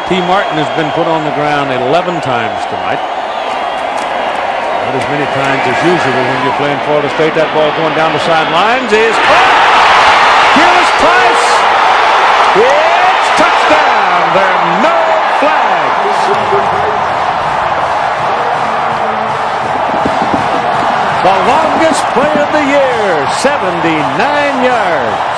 T. Martin has been put on the ground 11 times tonight. Not as many times as usual when you're playing Florida State. That ball going down the sidelines is caught. Here's Price. It's touchdown. There are no flags. The longest play of the year, 79 yards.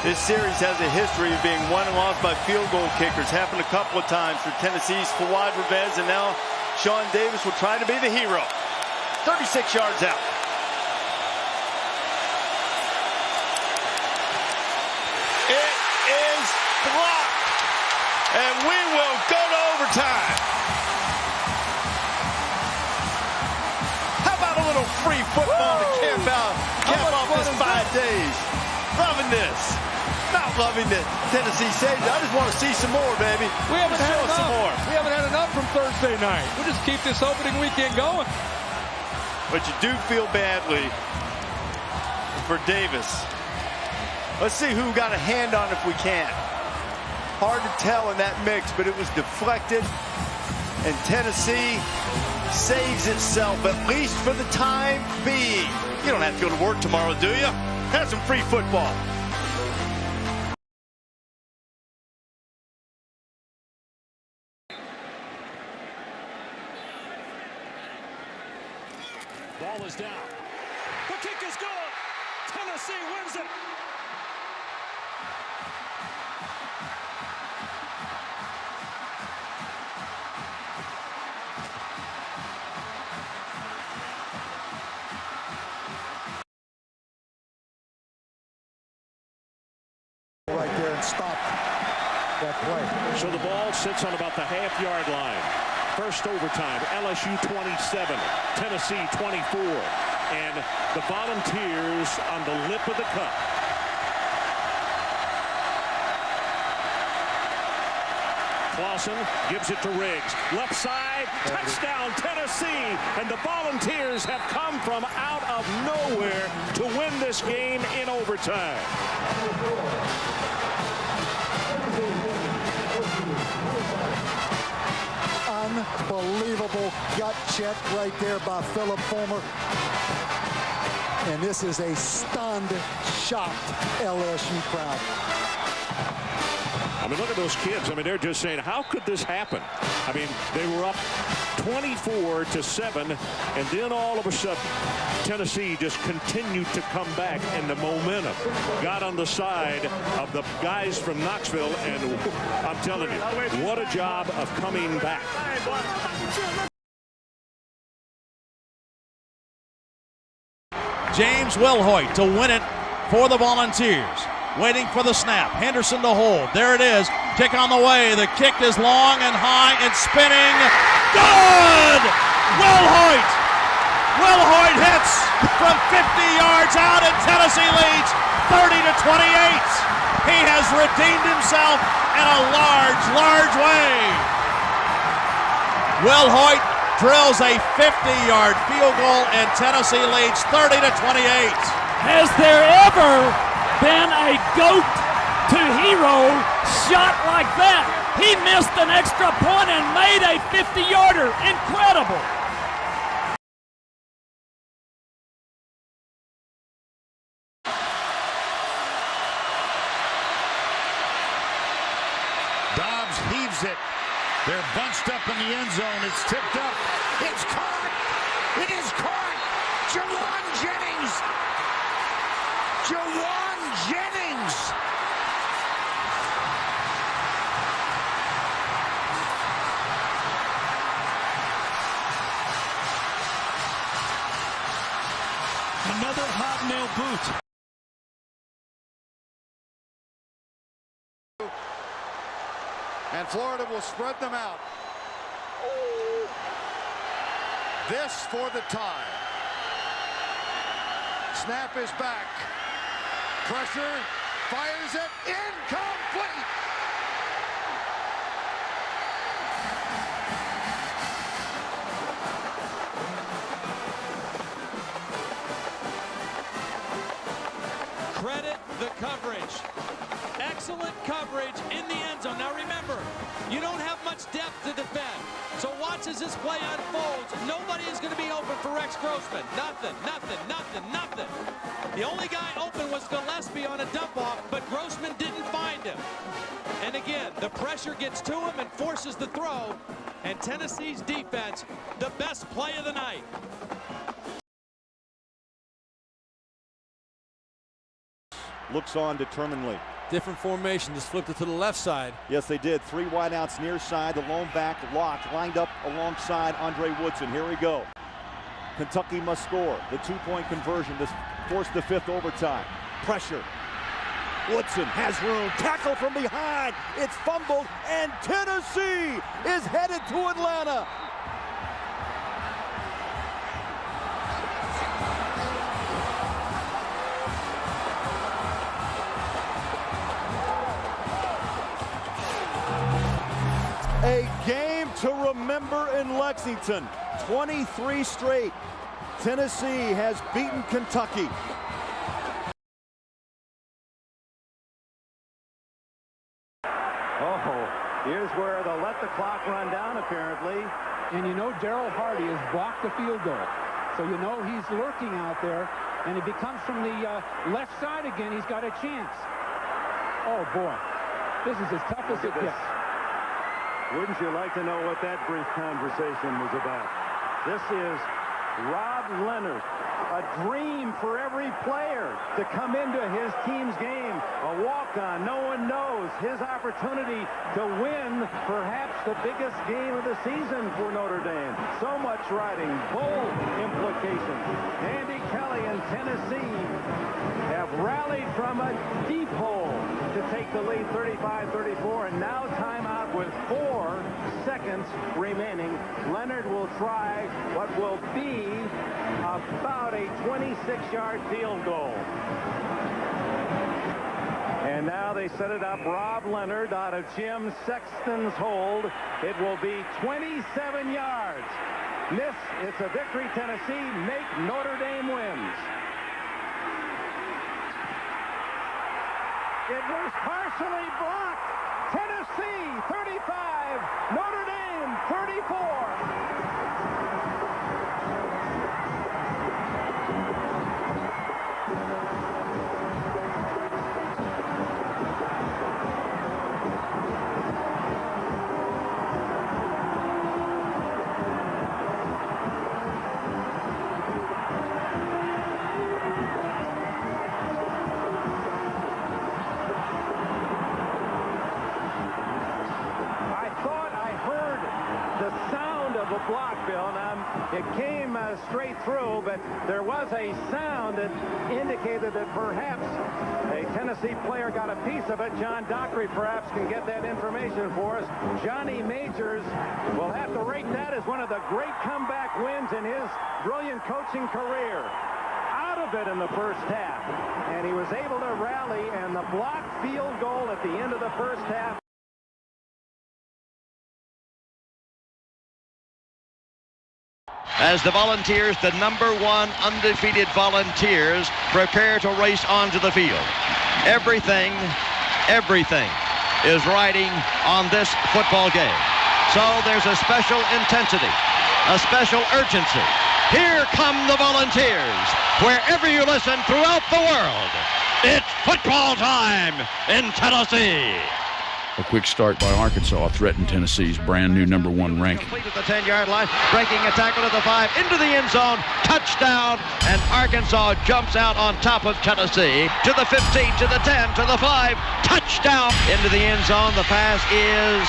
This series has a history of being won and lost by field goal kickers. Happened a couple of times for Tennessee's Fawad Revez, and now Sean Davis will try to be the hero. 36 yards out. It is blocked, and we will go to overtime. How about a little free football to camp off this 5 days? Loving this. Not loving that Tennessee saves. I just want to see some more, baby. We haven't had enough. We haven't had enough from Thursday night. We'll just keep this opening weekend going. But you do feel badly for Davis. Let's see who got a hand on if we can. Hard to tell in that mix, but it was deflected. And Tennessee saves itself, at least for the time being. You don't have to go to work tomorrow, do you? Have some free football. Ball is down. The kick is good. Tennessee wins it. Right there and stop that play. So the ball sits on about the half-yard line. First overtime, LSU 27, Tennessee 24, and the Volunteers on the lip of the cup. Clausen gives it to Riggs. Left side, touchdown Tennessee, and the Volunteers have come from out of nowhere to win this game in overtime. Unbelievable gut check right there by Philip Fulmer. And this is a stunned, shocked LSU crowd. I mean, look at those kids. I mean, they're just saying, how could this happen? I mean, they were up 24-7, and then all of a sudden, Tennessee just continued to come back, and the momentum got on the side of the guys from Knoxville, and I'm telling you, what a job of coming back. James Wilhoit to win it for the Volunteers. Waiting for the snap. Henderson to hold. There it is. Kick on the way. The kick is long and high and spinning. Good! Wilhoit! Wilhoit hits from 50 yards out, and Tennessee leads 30-28. He has redeemed himself in a large, large way. Wilhoit drills a 50-yard field goal, and Tennessee leads 30-28. Has there ever been a GOAT to hero shot like that? He missed an extra point and made a 50-yarder. Incredible. Dobbs heaves it. They're bunched up in the end zone. It's tipped up. It's caught. It is caught. Jawan Jennings. Jawan Jennings. Another hobnail boot. And Florida will spread them out. This for the tie. Snap is back. Pressure. Fires it. Incomplete. Credit the coverage. Excellent coverage in the end zone. Now remember, you don't have much depth to defend. So watch as this play unfolds. Nobody is going to be open for Rex Grossman. Nothing, nothing, nothing, nothing. The only guy open was Gillespie on a dump-off, but Grossman didn't find him. And again, the pressure gets to him and forces the throw. And Tennessee's defense, the best play of the night. Looks on determinedly. Different formation, just flipped it to the left side. Yes, they did. 3 wideouts near side. The lone back locked, lined up alongside Andre Woodson. Here we go. Kentucky must score. The 2-point conversion to force the 5th overtime. Pressure. Woodson has room. Tackle from behind. It's fumbled, and Tennessee is headed to Atlanta. A game to remember in Lexington. 23 straight. Tennessee has beaten Kentucky. Here's where they'll let the clock run down, apparently. And you know Daryl Hardy has blocked the field goal. So you know he's lurking out there. And if he comes from the left side again, he's got a chance. Oh, boy. This is as tough as it gets. Wouldn't you like to know what that brief conversation was about? This is Rob Leonard. A dream for every player to come into his team's game. A walk-on. No one knows his opportunity to win perhaps the biggest game of the season for Notre Dame. So much riding. Bold implications. Andy Kelly and Tennessee have rallied from a deep hole to take the lead 35-34, and now timeout with 4 seconds remaining. Leonard will try what will be about a 26-yard field goal. And now they set it up. Rob Leonard out of Jim Sexton's hold. It will be 27 yards. Miss, it's a victory. Tennessee make Notre Dame wins. It was partially blocked. Tennessee 35, Notre Dame 34. Block, Bill. Now, it came straight through, but there was a sound that indicated that perhaps a Tennessee player got a piece of it. John Dockery perhaps can get that information for us. Johnny Majors will have to rate that as one of the great comeback wins in his brilliant coaching career. Out of it in the first half, and he was able to rally, and the blocked field goal at the end of the first half. As the Volunteers, the #1 undefeated Volunteers, prepare to race onto the field. Everything is riding on this football game. So there's a special intensity, a special urgency. Here come the Volunteers. Wherever you listen throughout the world, it's football time in Tennessee. A quick start by Arkansas threatened Tennessee's brand new #1 ranking. Complete at the 10-yard line, breaking a tackle at the 5, into the end zone, touchdown, and Arkansas jumps out on top of Tennessee to the 15, to the 10, to the 5, touchdown into the end zone. The pass is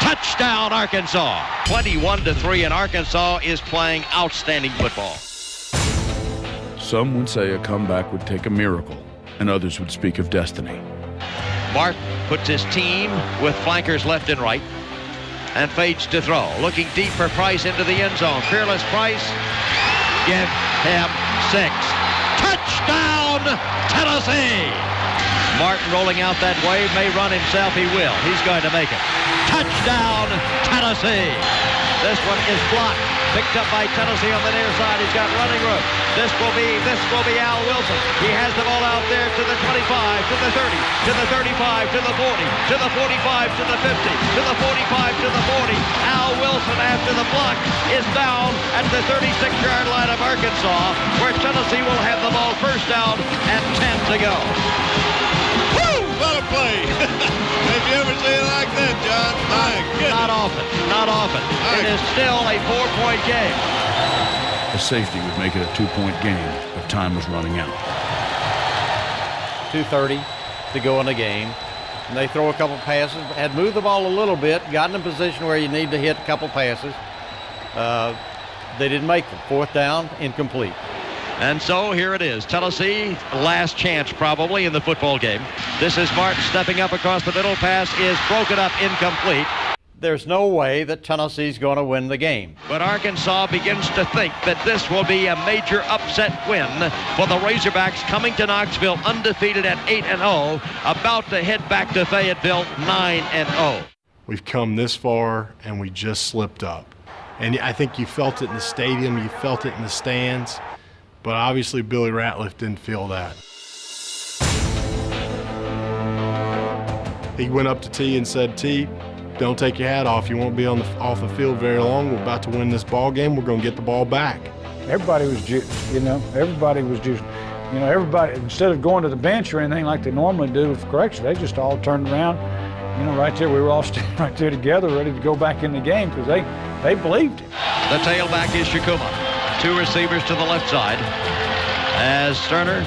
touchdown, Arkansas. 21-3, and Arkansas is playing outstanding football. Some would say a comeback would take a miracle, and others would speak of destiny. Martin puts his team with flankers left and right and fades to throw. Looking deep for Price into the end zone. Fearless Price. Give him 6. Touchdown, Tennessee! Martin rolling out that way. May run himself. He will. He's going to make it. Touchdown, Tennessee! This one is blocked. Picked up by Tennessee on the near side. He's got running room. This will be Al Wilson. He has the ball out there to the 25, to the 30, to the 35, to the 40, to the 45, to the 50, to the 45, to the 40. Al Wilson, after the block, is down at the 36-yard line of Arkansas, where Tennessee will have the ball first down and 10 to go. Woo! What a play! Have you ever seen it like that, John? My goodness. Not often. It is still a 4-point game. A safety would make it a 2-point game, but time was running out. 2:30 to go in the game. And they throw a couple passes, had moved the ball a little bit, got in a position where you need to hit a couple passes. They didn't make them. Fourth down, incomplete. And so here it is. Tennessee, last chance probably in the football game. This is Martin stepping up across the middle. Pass is broken up, incomplete. There's no way that Tennessee's going to win the game. But Arkansas begins to think that this will be a major upset win for the Razorbacks, coming to Knoxville undefeated at 8-0, about to head back to Fayetteville 9-0. We've come this far and we just slipped up. And I think you felt it in the stadium, you felt it in the stands, but obviously Billy Ratliff didn't feel that. He went up to T and said, T, don't take your hat off. You won't be off the field very long. We're about to win this ball game. We're going to get the ball back. Everybody was juiced, you know. Everybody was juiced. You know, everybody, instead of going to the bench or anything like they normally do with correction, they just all turned around. You know, right there, we were all standing right there together, ready to go back in the game because they believed it. The tailback is Shikuma. Two receivers to the left side. As Sterner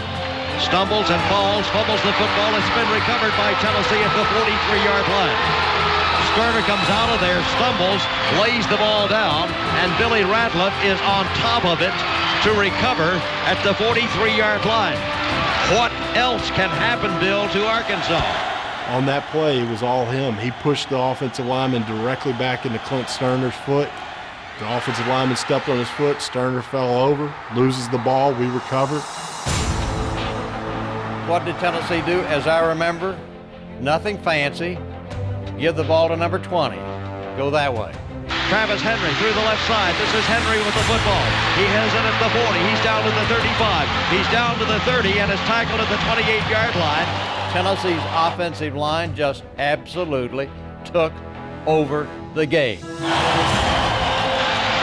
stumbles and falls, fumbles the football. It's been recovered by Tennessee at the 43-yard line. Sterner comes out of there, stumbles, lays the ball down, and Billy Ratliff is on top of it to recover at the 43-yard line. What else can happen, Bill, to Arkansas? On that play, it was all him. He pushed the offensive lineman directly back into Clint Sterner's foot. The offensive lineman stepped on his foot. Sterner fell over, loses the ball. We recover. What did Tennessee do? As I remember, nothing fancy. Give the ball to number 20. Go that way. Travis Henry through the left side. This is Henry with the football. He has it at the 40. He's down to the 35. He's down to the 30 and is tackled at the 28-yard line. Tennessee's offensive line just absolutely took over the game.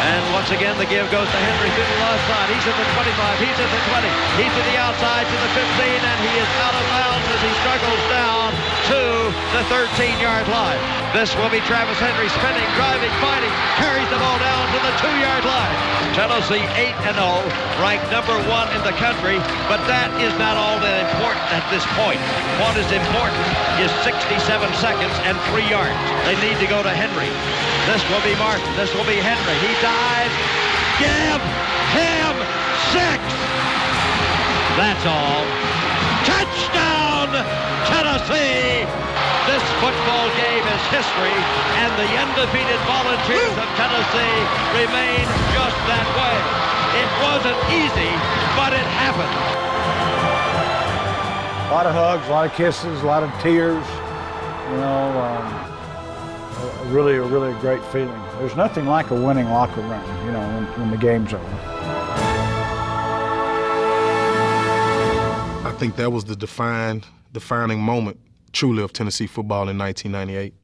And once again, the give goes to Henry through the left side. He's at the 25. He's at the 20. He's to the outside to the 15, and he is out of bounds as he struggles down to the 13-yard line. This will be Travis Henry spinning, driving, fighting, carries the ball down to the 2-yard line. Tennessee 8-0, ranked number 1 in the country, but that is not all that important at this point. What is important is 67 seconds and 3 yards. They need to go to Henry. This will be Martin. This will be Henry. He dives. Give him 6. That's all. Touchdown, Tennessee. This football game is history, and the undefeated Volunteers of Tennessee remain just that way. It wasn't easy, but it happened. A lot of hugs, a lot of kisses, a lot of tears. You know, a really great feeling. There's nothing like a winning locker room, you know, when the game's over. I think that was the defining moment, truly, of Tennessee football in 1998.